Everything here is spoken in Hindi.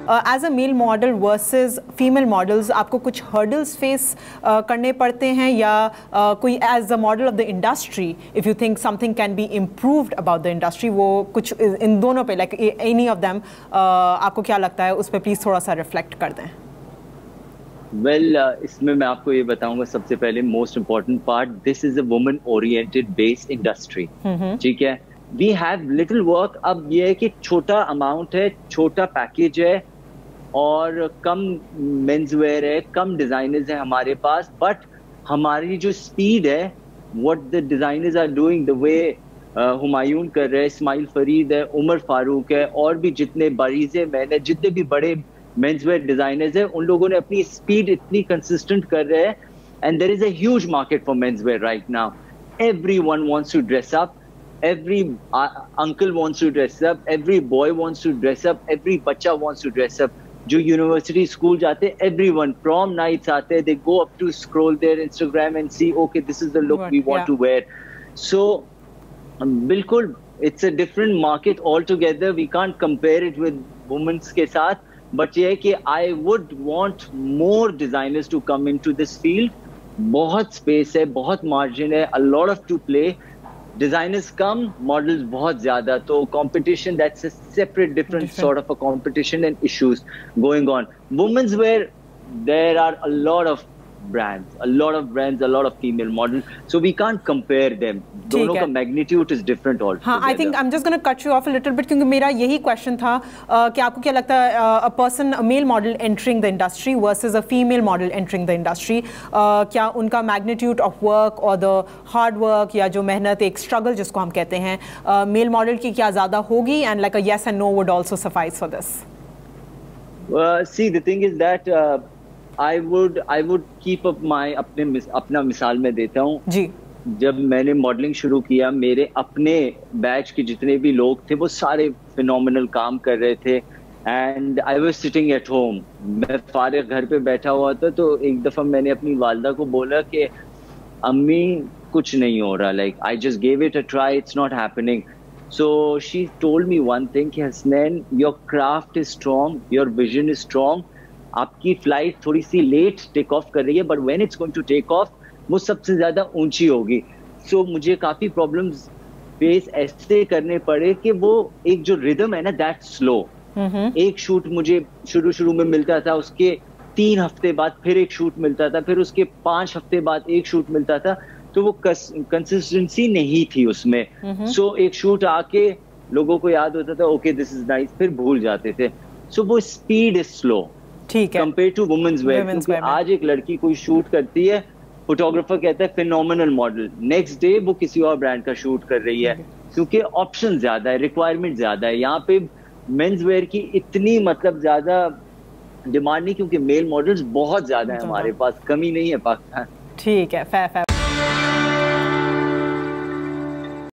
As a male model versus female models आपको कुछ हर्डल्स फेस करने पड़ते हैं, या कोई as a model of the industry if you think something can be improved about the industry, वो कुछ इन दोनों पे लाइक एनी ऑफ देम आपको क्या लगता है, उस पर प्लीज थोड़ा सा रिफ्लेक्ट कर दें। इसमें मैं आपको ये बताऊंगा, सबसे पहले most important part, this is a woman oriented based industry, ठीक है। We have little work. अब ये है कि छोटा अमाउंट है, छोटा पैकेज है और कम मेंस वेयर है, कम डिजाइनर्स है हमारे पास, बट हमारी जो स्पीड है, what the designers are doing, the way Humayun कर रहे हैं, इस्माइल फरीद है, उमर फारूक है, और भी जितने बारीज़े मैन है, जितने भी बड़े मेंस वेयर डिजाइनर्स हैं, उन लोगों ने अपनी स्पीड इतनी कंसिस्टेंट कर रहे हैं। And there is a huge market for men's wear right now. Everyone wants to dress up, every uncle wants to dress up, every boy wants to dress up, every बच्चा wants to dress up। जो यूनिवर्सिटी स्कूल जाते, everyone prom nights आते, they go up to scroll their Instagram and see, okay, this is the look we want to wear। So बिल्कुल it's a different market altogether, we can't compare it with women's के साथ, but ये है कि I would want more designers to come into this field। बहुत स्पेस है, बहुत मार्जिन है, a lot of to play। Designers कम, मॉडल्स बहुत ज्यादा, तो competition, that's a separate different sort of a competition and issues going on. Women's wear, there are a lot of brands, a lot of female models, so we can't compare them। दोनों का magnitude is different altogether। हाँ, I think I'm just going to cut you off a little bit, क्योंकि मेरा यही क्वेश्चन था कि आपको क्या लगता है, a person, a male model entering the industry versus a female model entering the industry, क्या उनका magnitude of work और the hard work या जो मेहनत, एक struggle जिसको हम कहते हैं, male model की क्या ज़्यादा होगी, and like a yes and no would also suffice for this? See, the thing is that I would keep up my अपना मिसाल मैं देता हूँ जी। जब मैंने मॉडलिंग शुरू किया, मेरे अपने बैच के जितने भी लोग थे वो सारे फिनोमिनल काम कर रहे थे, and I was sitting at home. मैं फारिग घर पे बैठा हुआ था, तो एक दफा मैंने अपनी वालदा को बोला कि अम्मी कुछ नहीं हो रहा, like I just gave it a try, it's not happening. So she told me one thing कि Hasnain, your craft is strong, your vision is strong, आपकी फ्लाइट थोड़ी सी लेट टेक ऑफ कर रही है, but when it's going to take off वो सबसे ज्यादा ऊंची होगी। सो मुझे काफी प्रॉब्लम्स फेस ऐसे करने पड़े कि वो एक जो रिदम है ना, दैट स्लो। एक शूट मुझे शुरू में मिलता था, उसके 3 हफ्ते बाद फिर एक शूट मिलता था, फिर उसके 5 हफ्ते बाद एक शूट मिलता था, तो वो कंसिस्टेंसी नहीं थी उसमें। सो एक शूट आके लोगों को याद होता था, ओके दिस इज नाइस, फिर भूल जाते थे। सो वो स्पीड इज स्लो, ठीक है, कंपेयर टू वुमेन्स वेयर। क्योंकि आज एक लड़की कोई शूट करती है, फोटोग्राफर कहता है फिनोमिनल मॉडल, नेक्स्ट डे वो किसी और ब्रांड का शूट कर रही है, क्योंकि ऑप्शन ज्यादा है, रिक्वायरमेंट ज्यादा है। यहाँ पे मेंस वेयर की इतनी मतलब ज्यादा डिमांड नहीं, क्योंकि मेल मॉडल्स बहुत ज्यादा है हमारे पास, कमी नहीं है पाकिस्तान। ठीक है,